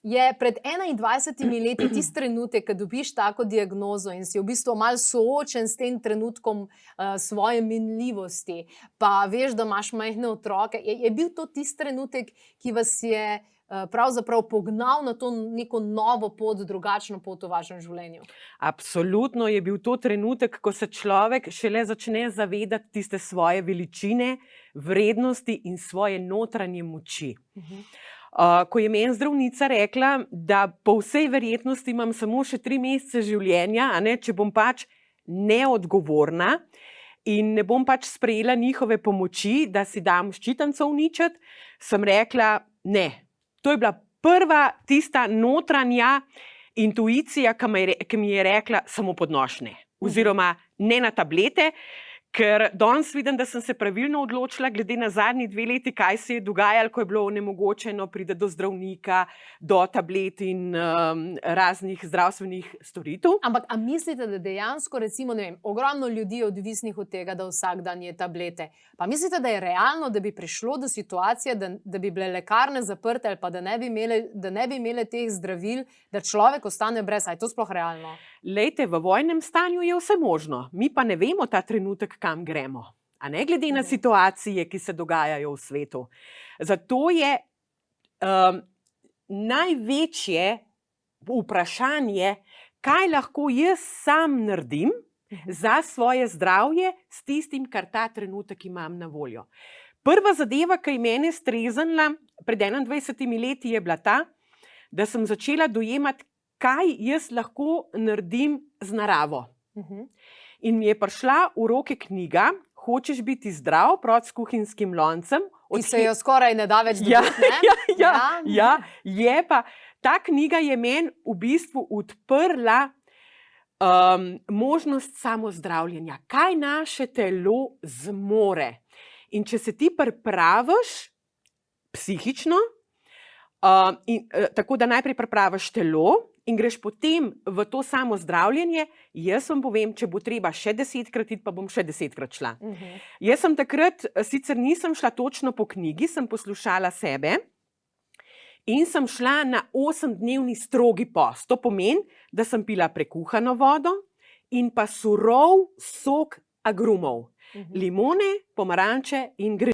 je pred 21 leti tisti trenutek, ko dobiš tako diagnozo in si v bistvu malo soočen s tem trenutkom svoje minljivosti, pa veš, da imaš majhne otroke, je bil to tisti trenutek, ki vas je pravzaprav pognal na to neko novo pot, drugačno pot v vašem življenju? Absolutno je bil to trenutek, ko se človek šele začne zavedati tiste svoje veličine, vrednosti in svoje notranje moči. Ko je meni zdravnica rekla, da po vsej verjetnosti imam samo še 3 mesece življenja, če bom pač neodgovorna in ne bom pač sprejela njihove pomoči, da si dam ščitnico uničiti, sem rekla ne. To je bila prva tista notranja intuicija, ki mi je rekla samo podnošne, oziroma ne na tablete, ker danes vidim, da sem se pravilno odločila, glede na zadnji 2 leti, kaj se je dogajalo, ko je bilo onemogočeno priti do zdravnika, do tablet in raznih zdravstvenih storitev. Ampak a mislite, da dejansko, recimo, ne vem, ogromno ljudi je odvisnih od tega, da vsak dan je tablete. Pa mislite, da je realno, da bi prišlo do situacije, da bi bile lekarne zaprte ali pa da ne bi imele teh zdravil, da človek ostane brez? A je to sploh realno? Lejte, v vojnem stanju je vse možno. Mi pa ne vemo ta trenutek, kam gremo. A ne glede na situacije, ki se dogajajo v svetu. Zato je največje vprašanje, kaj lahko jaz sam naredim za svoje zdravje s tistim, kar ta trenutek imam na voljo. Prva zadeva, ki je mene streznila pred 21 leti, je bila ta, da sem začela dojemati, kaj jaz lahko naredim z naravo. In mi je prišla v roke knjiga Hočeš biti zdrav, proti s kuhinjskim loncem. Ki se jo skoraj ne da več dobiti, ne? Ja, je pa. Ta knjiga je meni v bistvu odprla možnost samozdravljenja. Kaj naše telo zmore? In če se ti pripraviš psihično, tako da najprej pripraviš telo in greš potem v to samozdravljenje, jaz vam povem, če bo treba še 10-krat iti, pa bom še 10-krat šla. Jaz sem takrat, sicer nisem šla točno po knjigi, sem poslušala sebe in sem šla na 8-dnevni strogi post. To pomeni, da sem pila prekuhano vodo in pa surov sok agrumov. Limone, pomaranče in